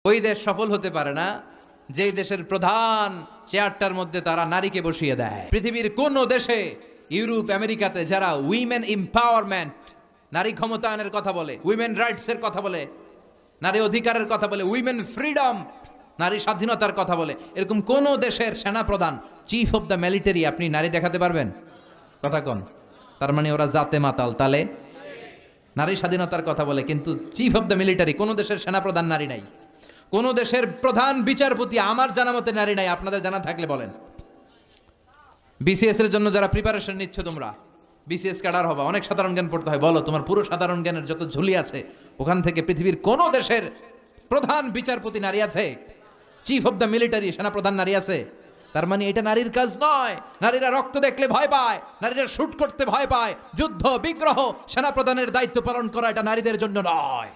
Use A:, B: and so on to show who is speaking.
A: ওই দেশ সফল হতে পারে না যেই দেশের প্রধান চেয়ারটার মধ্যে তারা নারীকে বসিয়ে দেয়। পৃথিবীর কোন দেশে, ইউরোপ আমেরিকাতে যারা উইমেন এম্পাওয়ারমেন্ট, নারী ক্ষমতায়নের কথা বলে, উইমেন রাইটস এর কথা বলে, নারী অধিকারের কথা বলে, উইমেন ফ্রিডম, নারী স্বাধীনতার কথা বলে, এরকম কোন দেশের সেনাপ্রধান, চিফ অফ দ্য মিলিটারি আপনি নারী দেখাতে পারবেন? কথা কোন? তার মানে ওরা জাতে মাতাল। তালে নারী স্বাধীনতার কথা বলে, কিন্তু চিফ অফ দ্য মিলিটারি কোন দেশের সেনাপ্রধান নারী নাই। কোন দেশের প্রধান বিচারপতি আমার জানা মতে নারী নাই। আপনাদের জানা থাকলে বলেন। বিসিএস এর জন্য যারা প্রিপারেশন নিচ্ছ, তোমরা বিসিএস ক্যাডার হবা, অনেক সাধারণ জ্ঞান পড়তে হয়। বলো তোমার পুরো সাধারণ জ্ঞানের যত ঝুলি আছে ওখান থেকে পৃথিবীর কোন দেশের প্রধান বিচারপতি নারী আছে? চিফ অফ দ্য মিলিটারি সেনাপ্রধান নারী আছে? তার মানে এটা নারীর কাজ নয়। নারীরা রক্ত দেখলে ভয় পায়, নারীরা শুট করতে ভয় পায়। যুদ্ধ বিগ্রহ সেনাপ্রধানের দায়িত্ব পালন করা এটা নারীদের জন্য নয়।